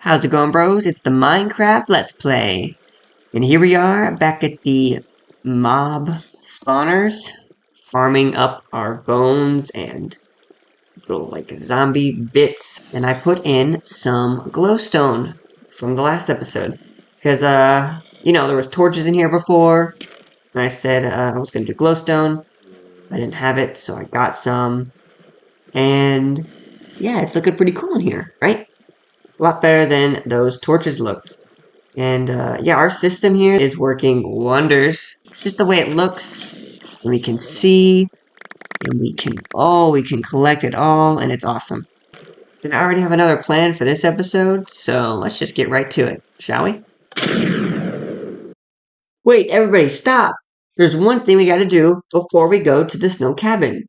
How's it going, bros? It's the Minecraft Let's Play. And here we are, back at the mob spawners, farming up our bones and little, zombie bits. And I put in some glowstone from the last episode. Because, there was torches in here before, and I said I was going to do glowstone. I didn't have it, so I got some. And, yeah, it's looking pretty cool in here, right? A lot better than those torches looked. And yeah, our system here is working wonders. Just the way it looks, and we can see, and we can collect it all, and it's awesome. And I already have another plan for this episode, so let's just get right to it, shall we? Wait, everybody, stop! There's one thing we gotta do before we go to the snow cabin.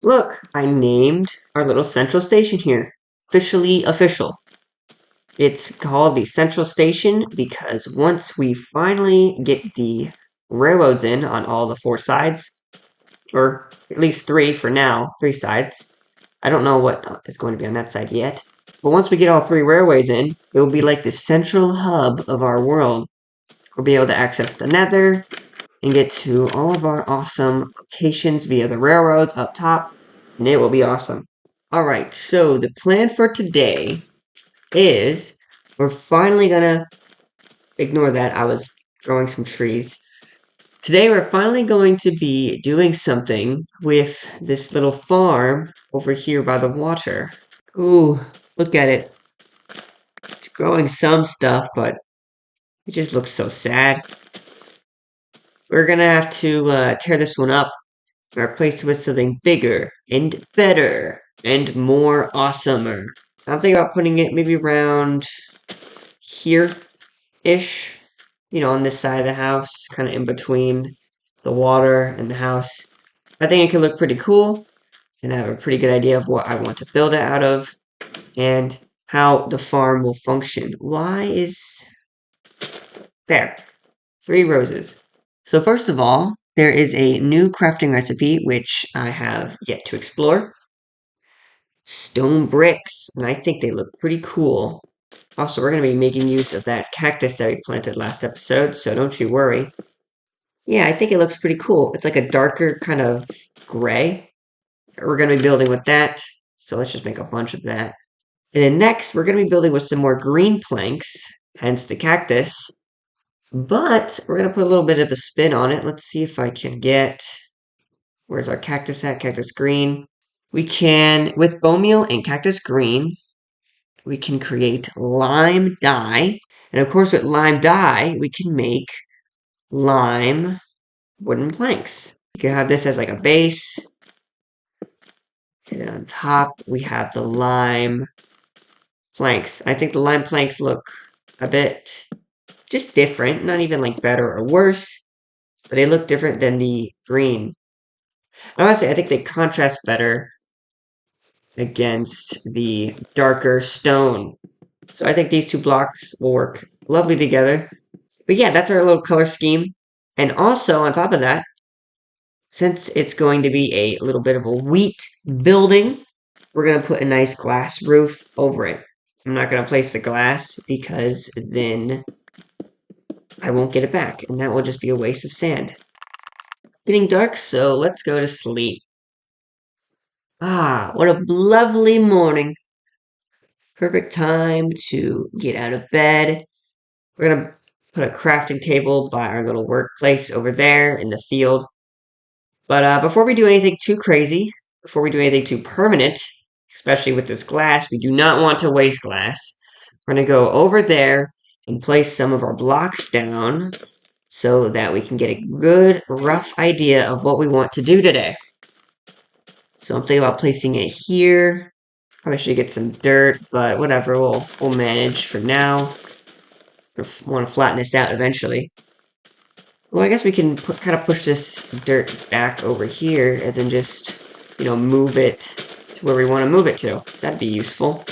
Look, I named our little central station here. Officially official. It's called the Central Station because once we finally get the railroads in on all the four sides, or at least three for now, three sides. I don't know what is going to be on that side yet. But once we get all three railways in, it will be like the central hub of our world. We'll be able to access the Nether and get to all of our awesome locations via the railroads up top, and it will be awesome. Alright, so the plan for today is we're finally gonna ignore that. I was growing some trees. Today we're finally going to be doing something with this little farm over here by the water. Ooh, look at it. It's growing some stuff, but it just looks so sad. We're gonna have to tear this one up and replace it with something bigger and better and more awesomer. I'm thinking about putting it maybe around here-ish. On this side of the house, kind of in between the water and the house. I think it could look pretty cool, and I have a pretty good idea of what I want to build it out of, and how the farm will function. Why is... There. 3 roses. So first of all, there is a new crafting recipe, which I have yet to explore. Stone bricks, and I think they look pretty cool. Also, we're going to be making use of that cactus that we planted last episode, so don't you worry. Yeah, I think it looks pretty cool. It's like a darker kind of gray. We're going to be building with that, so let's just make a bunch of that. And then next, we're going to be building with some more green planks, hence the cactus. But we're going to put a little bit of a spin on it. Let's see if I can get... Where's our cactus at? Cactus green. We can, with bone meal and cactus green, we can create lime dye. And of course, with lime dye, we can make lime wooden planks. You can have this as like a base. And then on top, we have the lime planks. I think the lime planks look a bit just different. Not even like better or worse, but they look different than the green. Honestly, I think they contrast better against the darker stone. So I think these two blocks will work lovely together. But yeah, that's our little color scheme. And also, on top of that, since it's going to be a little bit of a wheat building, we're going to put a nice glass roof over it. I'm not going to place the glass because then I won't get it back, and that will just be a waste of sand. Getting dark, so let's go to sleep. Ah, what a lovely morning. Perfect time to get out of bed. We're going to put a crafting table by our little workplace over there in the field. But before we do anything too crazy, before we do anything too permanent, especially with this glass, we do not want to waste glass. We're going to go over there and place some of our blocks down so that we can get a good, rough idea of what we want to do today. So I'm thinking about placing it here. Probably should get some dirt, but whatever, we'll manage for now. I want to flatten this out eventually. Well, I guess we can kind of push this dirt back over here and then just, move it to where we want to move it to. That'd be useful.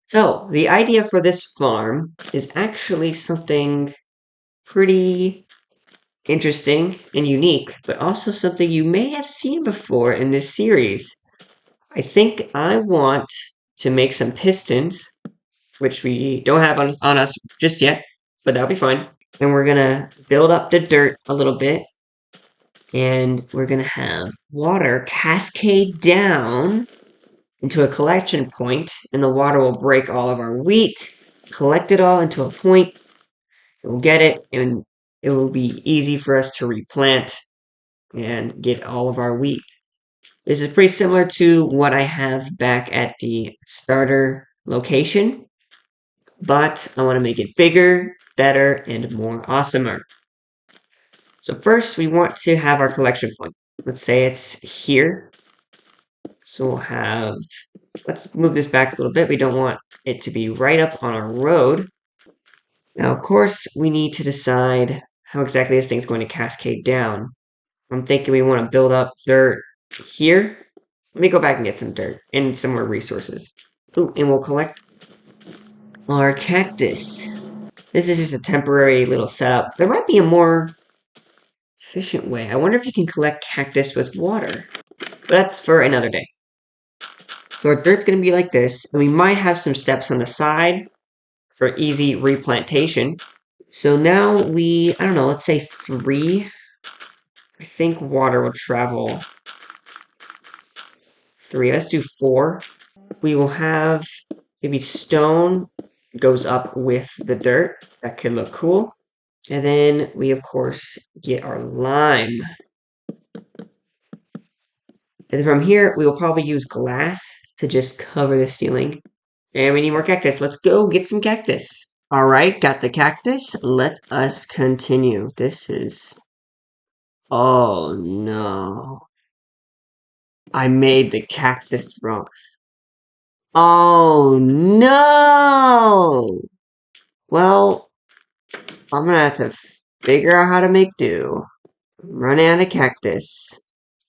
So, the idea for this farm is actually something pretty interesting and unique, but also something you may have seen before in this series. I think I want to make some pistons, which we don't have on us just yet, but that'll be fine. And we're gonna build up the dirt a little bit, and we're gonna have water cascade down into a collection point, and the water will break all of our wheat, collect it all into a point. We'll get it, and it will be easy for us to replant and get all of our wheat. This is pretty similar to what I have back at the starter location, but I want to make it bigger, better, and more awesomer. So first, we want to have our collection point. Let's say it's here. So we'll have, let's move this back a little bit. We don't want it to be right up on our road. Now, of course, we need to decide how exactly this thing's going to cascade down. I'm thinking we want to build up dirt here. Let me go back and get some dirt and some more resources. Ooh, and we'll collect our cactus. This is just a temporary little setup. There might be a more efficient way. I wonder if you can collect cactus with water. But that's for another day. So our dirt's going to be like this, and we might have some steps on the side for easy replantation. So now I don't know, let's say 3. I think water will travel 3. Let's do 4. We will have maybe stone goes up with the dirt. That could look cool. And then we, of course, get our lime. And from here, we will probably use glass to just cover the ceiling. And we need more cactus. Let's go get some cactus. All right, got the cactus. Let us continue. This is... Oh, no. I made the cactus wrong. Oh, no! Well, I'm gonna have to figure out how to make do. I'm running out of cactus.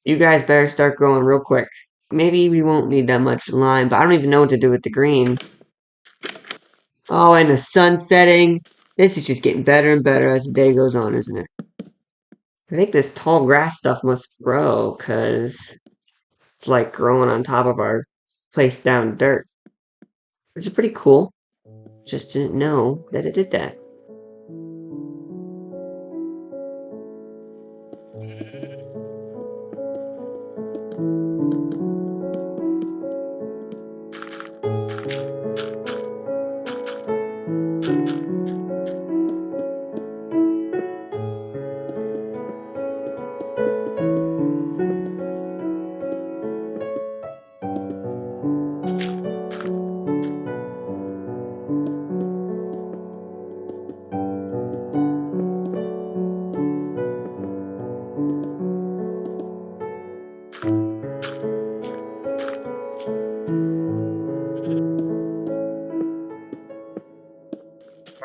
You guys better start growing real quick. Maybe we won't need that much lime, but I don't even know what to do with the green. Oh, and the sun setting. This is just getting better and better as the day goes on, isn't it? I think this tall grass stuff must grow, because it's like growing on top of our placed down dirt. Which is pretty cool. Just didn't know that it did that.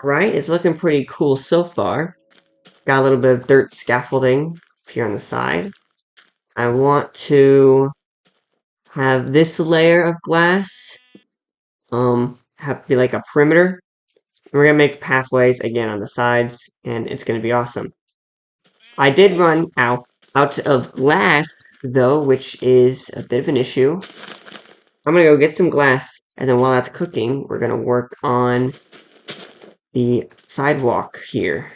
Right? It's looking pretty cool so far. Got a little bit of dirt scaffolding here on the side. I want to have this layer of glass have be like a perimeter. We're gonna make pathways again on the sides, and it's gonna be awesome. I did run out of glass though, which is a bit of an issue. I'm gonna go get some glass, and then while that's cooking, we're gonna work on the sidewalk here.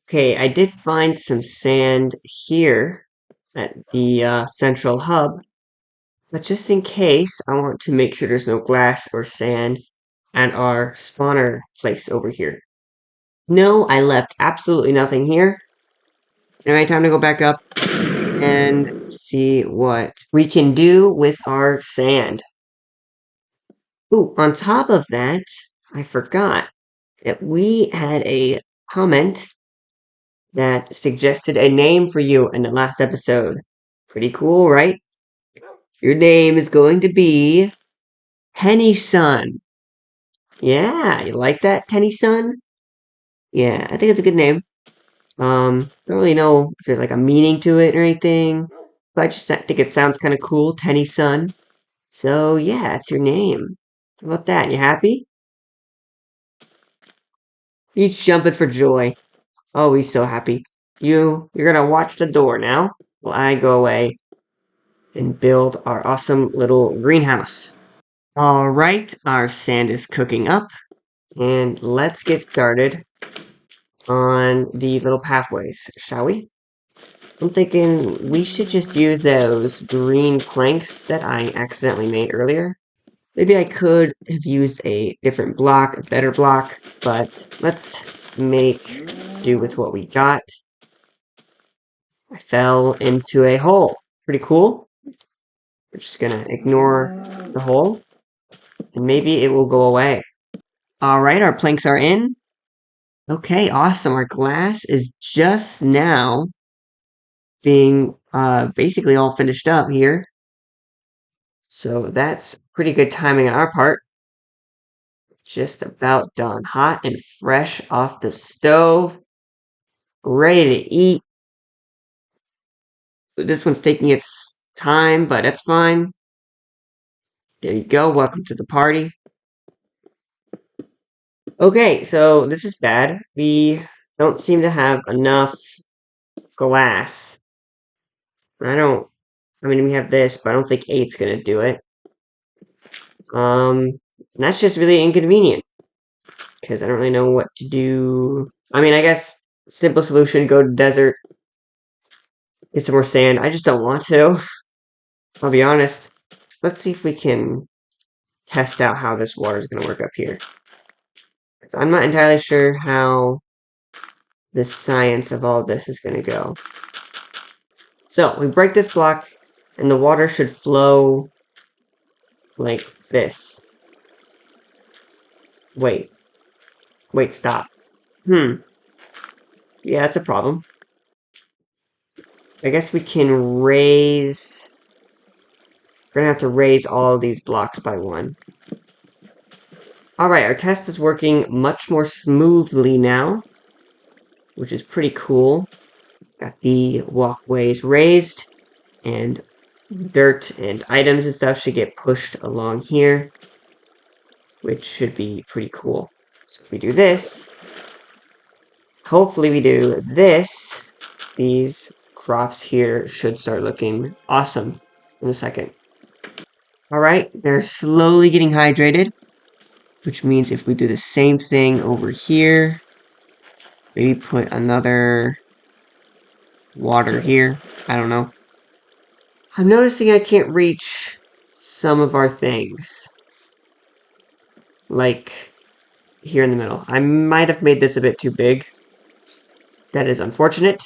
Okay, I did find some sand here at the central hub, but just in case, I want to make sure there's no glass or sand at our spawner place over here. No, I left absolutely nothing here. Alright, time to go back up and see what we can do with our sand. Ooh, on top of that, I forgot that we had a comment that suggested a name for you in the last episode. Pretty cool, right? Your name is going to be Tennyson. Yeah, you like that, Tennyson? Yeah, I think it's a good name. Don't really know if there's like a meaning to it or anything, but I just think it sounds kind of cool, Tennyson. So yeah, that's your name. How about that? You happy? He's jumping for joy. Oh, he's so happy. You're gonna watch the door now while I go away and build our awesome little greenhouse. Alright, our sand is cooking up, and let's get started on the little pathways, shall we? I'm thinking we should just use those green planks that I accidentally made earlier. Maybe I could have used a different block, a better block, but let's make do with what we got. I fell into a hole. Pretty cool. We're just gonna ignore the hole, and maybe it will go away. Alright, our planks are in. Okay, awesome. Our glass is just now being basically all finished up here. So that's pretty good timing on our part. Just about done. Hot and fresh off the stove. Ready to eat. This one's taking its time, but that's fine. There you go. Welcome to the party. Okay, so this is bad. We don't seem to have enough glass. I mean, we have this, but I don't think 8's gonna do it. Um, that's just really inconvenient. Because I don't really know what to do. I mean, I guess simple solution, go to desert, get some more sand. I just don't want to. I'll be honest. Let's see if we can test out how this water is going to work up here. I'm not entirely sure how the science of all this is going to go. So, we break this block, and the water should flow like this. Wait. Wait, stop. Yeah, that's a problem. I guess we can raise... We're gonna have to raise all of these blocks by one. Alright, our test is working much more smoothly now, which is pretty cool. Got the walkways raised, and dirt and items and stuff should get pushed along here, which should be pretty cool. So if we do this, hopefully we do this, these crops here should start looking awesome in a second. Alright, they're slowly getting hydrated, which means if we do the same thing over here, maybe put another water here, I don't know. I'm noticing I can't reach some of our things. Like, here in the middle. I might have made this a bit too big. That is unfortunate.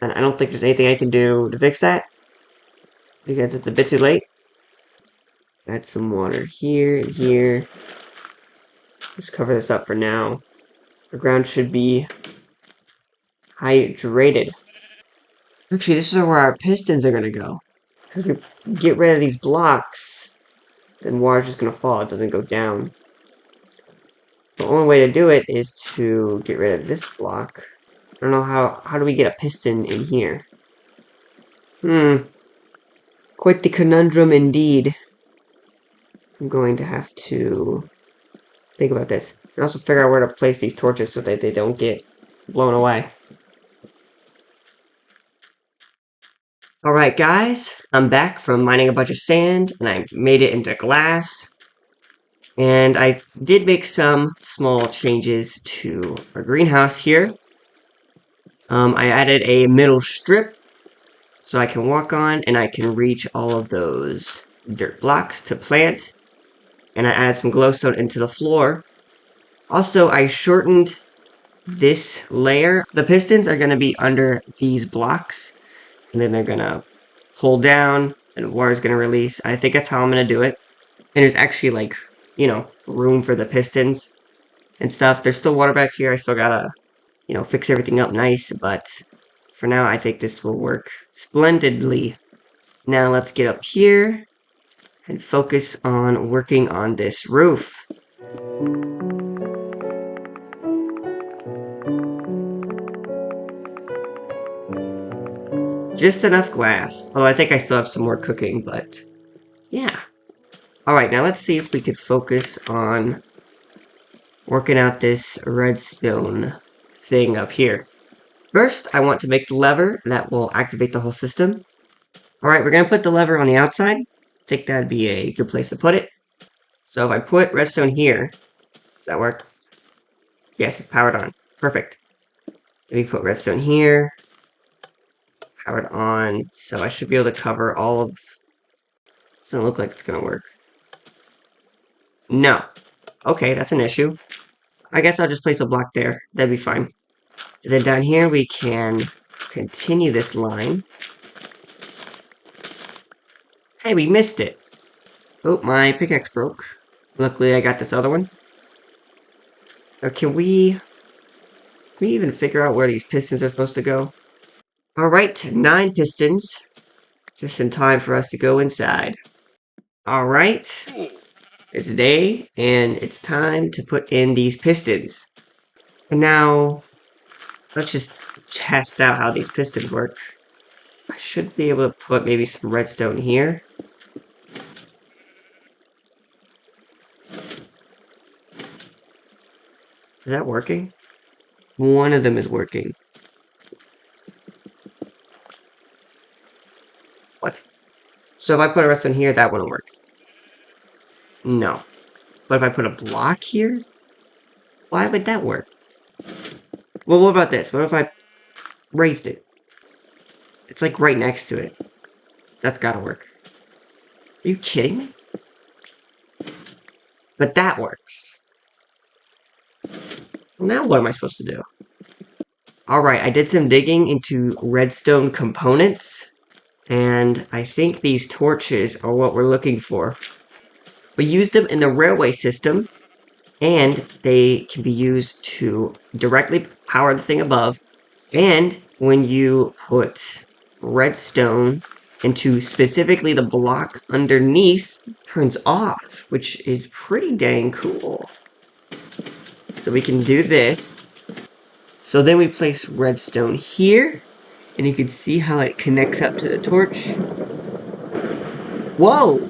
And I don't think there's anything I can do to fix that. Because it's a bit too late. Add some water here and here. Just cover this up for now. The ground should be hydrated. Actually, this is where our pistons are going to go. Because we get rid of these blocks, then water's just going to fall. It doesn't go down. The only way to do it is to get rid of this block. I don't know how do we get a piston in here? Quite the conundrum indeed. I'm going to have to think about this. And also figure out where to place these torches so that they don't get blown away. Alright guys, I'm back from mining a bunch of sand, and I made it into glass. And I did make some small changes to our greenhouse here. I added a middle strip so I can walk on, and I can reach all of those dirt blocks to plant. And I added some glowstone into the floor. Also, I shortened this layer. The pistons are going to be under these blocks, and then they're going to pull down, and water's going to release. I think that's how I'm going to do it. And there's actually, like, you know, room for the pistons and stuff. There's still water back here. I still gotta, you know, fix everything up nice, but for now, I think this will work splendidly. Now let's get up here and focus on working on this roof. Just enough glass. Although I think I still have some more cooking, but yeah. Alright, now let's see if we could focus on working out this redstone thing up here. First, I want to make the lever that will activate the whole system. Alright, we're going to put the lever on the outside. I think that'd be a good place to put it. So if I put redstone here, does that work? Yes, it's powered on. Perfect. Then we put redstone here. Powered on. So I should be able to cover all of... Doesn't look like it's going to work. No. Okay, that's an issue. I guess I'll just place a block there. That'd be fine. So then down here we can continue this line. Hey, we missed it. Oh, my pickaxe broke. Luckily I got this other one. Now can we even figure out where these pistons are supposed to go? Alright, 9 pistons. Just in time for us to go inside. Alright. It's day, and it's time to put in these pistons. And now, let's just test out how these pistons work. I should be able to put maybe some redstone here. Is that working? One of them is working. What? So if I put a redstone here, that wouldn't work. No. But if I put a block here, why would that work? Well, what about this? What if I raised it? It's like right next to it. That's gotta work. Are you kidding me? But that works. Well, now what am I supposed to do? Alright, I did some digging into redstone components, and I think these torches are what we're looking for. We used them in the railway system, and they can be used to directly power the thing above, and when you put redstone into specifically the block underneath, it turns off, which is pretty dang cool. So we can do this. So then we place redstone here, and you can see how it connects up to the torch. Whoa!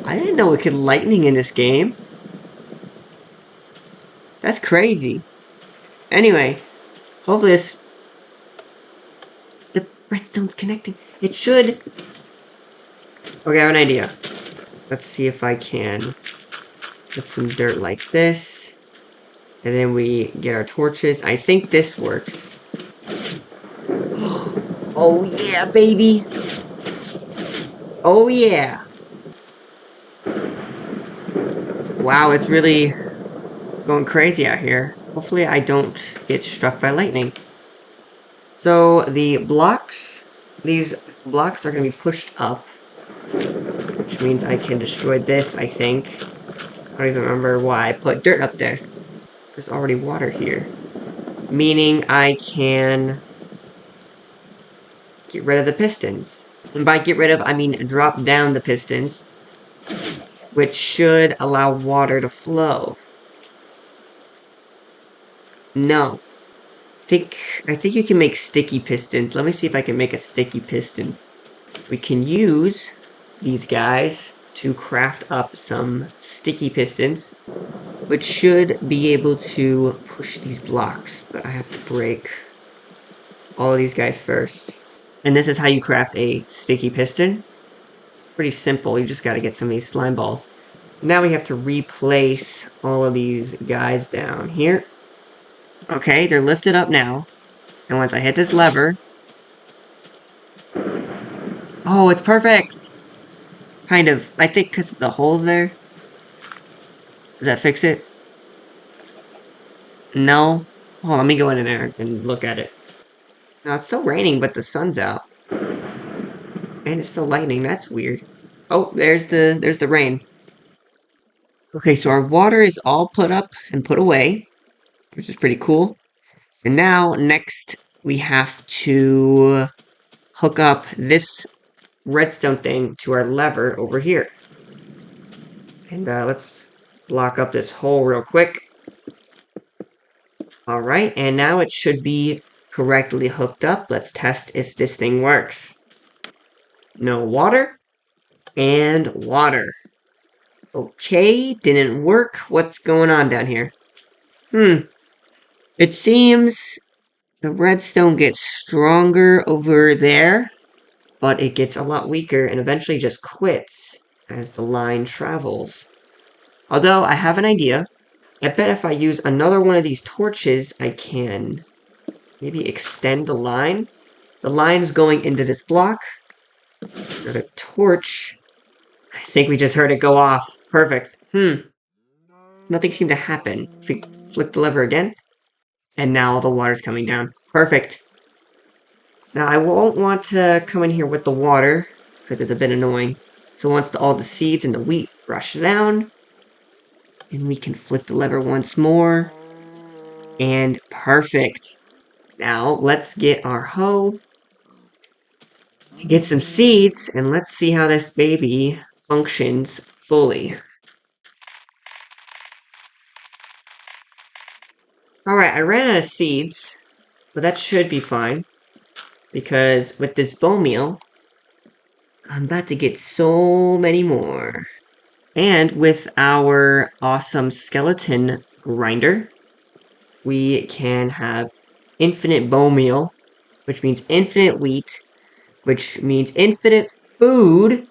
I didn't know it could lightning in this game. That's crazy. Anyway, hopefully the redstone's connecting. It should. Okay, I have an idea. Let's see if I can put some dirt like this. And then we get our torches. I think this works. Oh yeah, baby! Oh yeah! Wow, it's really going crazy out here. Hopefully I don't get struck by lightning. So the blocks, these blocks are going to be pushed up, which means I can destroy this, I think. I don't even remember why I put dirt up there. There's already water here. Meaning I can get rid of the pistons. And by get rid of, I mean drop down the pistons, which should allow water to flow. No. I think you can make sticky pistons. Let me see if I can make a sticky piston. We can use these guys to craft up some sticky pistons, which should be able to push these blocks. But I have to break all of these guys first. And this is how you craft a sticky piston. Pretty simple, you just gotta get some of these slime balls. Now we have to replace all of these guys down here. Okay, they're lifted up now. And once I hit this lever... Oh, it's perfect! Kind of. I think because the hole's there. Does that fix it? No? Oh, let me go in there and look at it. Now, it's still raining, but the sun's out. And it's still lightning. That's weird. Oh, there's the rain. Okay, so our water is all put up and put away, which is pretty cool. And now, next, we have to hook up this redstone thing to our lever over here. And let's block up this hole real quick. Alright, and now it should be correctly hooked up. Let's test if this thing works. No water, and water. Okay, didn't work. What's going on down here? It seems The redstone gets stronger over there, but it gets a lot weaker and eventually just quits as the line travels. Although, I have an idea. I bet if I use another one of these torches, I can maybe extend the line. The line's going into this block. Start a torch. I think we just heard it go off. Perfect. Nothing seemed to happen. If we flick the lever again, and now all the water's coming down. Perfect. Now I won't want to come in here with the water, because it's a bit annoying. So once all the seeds and the wheat rush down, and we can flick the lever once more. And perfect. Now let's get our hoe, get some seeds, and let's see how this baby functions fully. Alright, I ran out of seeds, but that should be fine. Because with this bone meal, I'm about to get so many more. And with our awesome skeleton grinder, we can have infinite bone meal, which means infinite wheat, which means infinite food,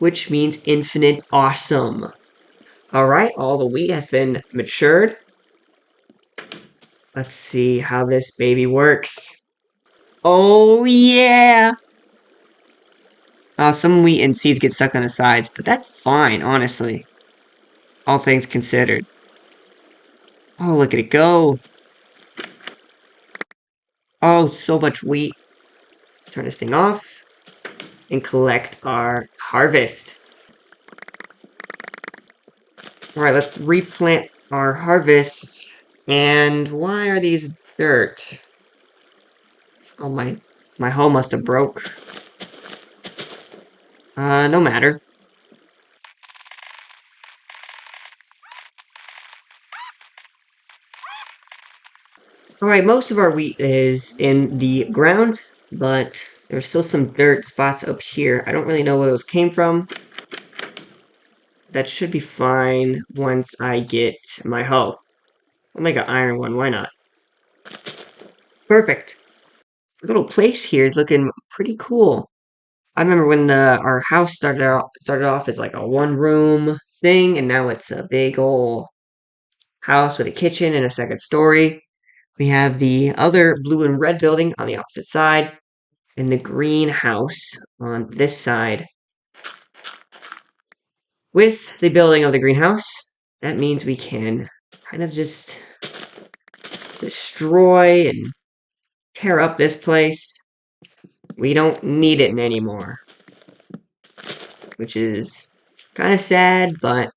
which means infinite awesome. Alright, all the wheat has been matured. Let's see how this baby works. Oh yeah! Some wheat and seeds get stuck on the sides, but that's fine, honestly. All things considered. Oh, look at it go! Oh, so much wheat. Let's turn this thing off and collect our harvest. Alright, let's replant our harvest. And why are these dirt? Oh, my hoe must have broke. No matter. Alright, most of our wheat is in the ground, but there's still some dirt spots up here. I don't really know where those came from. That should be fine once I get my hoe. I'll make an iron one, why not? Perfect. The little place here is looking pretty cool. I remember when our house started off as like a one room thing, and now it's a big old house with a kitchen and a second story. We have the other blue and red building on the opposite side, and the green house on this side. With the building of the greenhouse, that means we can kind of just destroy and tear up this place. We don't need it anymore. Which is kind of sad, but,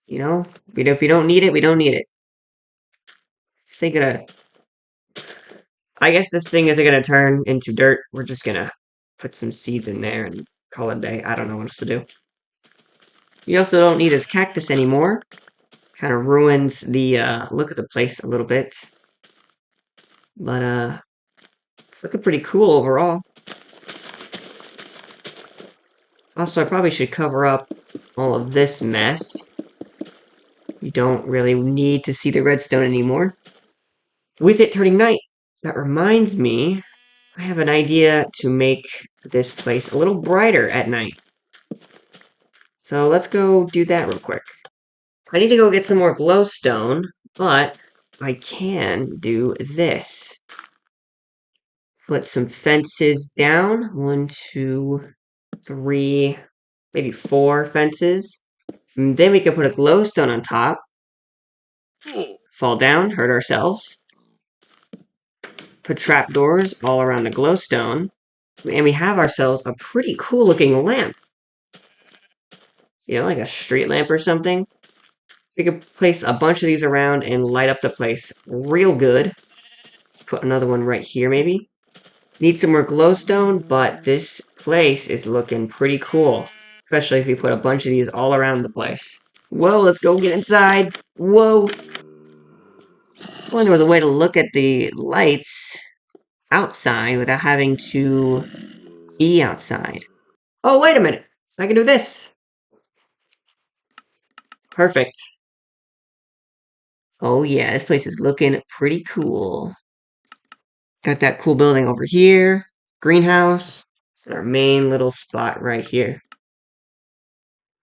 you know, if we don't need it, we don't need it. This thing gonna... I guess this thing isn't gonna turn into dirt. We're just gonna put some seeds in there and call it a day. I don't know what else to do. We also don't need this cactus anymore. Kind of ruins the look of the place a little bit. But, it's looking pretty cool overall. Also, I probably should cover up all of this mess. You don't really need to see the redstone anymore. With it turning night, that reminds me, I have an idea to make this place a little brighter at night. So let's go do that real quick. I need to go get some more glowstone, but I can do this. Put some fences down. 1, 2, 3, maybe 4 fences. And then we can put a glowstone on top. Fall down, hurt ourselves. Put trapdoors all around the glowstone. And we have ourselves a pretty cool looking lamp. You know, like a street lamp or something. We could place a bunch of these around and light up the place real good. Let's put another one right here, maybe. Need some more glowstone, but this place is looking pretty cool. Especially if we put a bunch of these all around the place. Whoa, let's go get inside. Whoa. If only there was a way to look at the lights outside without having to be outside. Oh, wait a minute. I can do this. Perfect. Oh yeah, this place is looking pretty cool. Got that cool building over here, greenhouse, and our main little spot right here.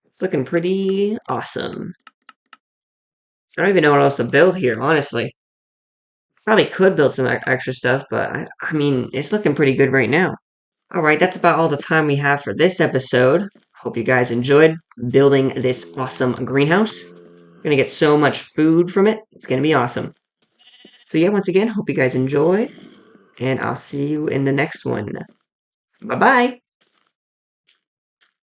It's looking pretty awesome. I don't even know what else to build here, honestly. Probably could build some extra stuff, but I mean, it's looking pretty good right now. Alright, that's about all the time we have for this episode. Hope you guys enjoyed building this awesome greenhouse. Gonna get so much food from it. It's gonna be awesome. So yeah, once again, hope you guys enjoyed, and I'll see you in the next one. Bye-bye!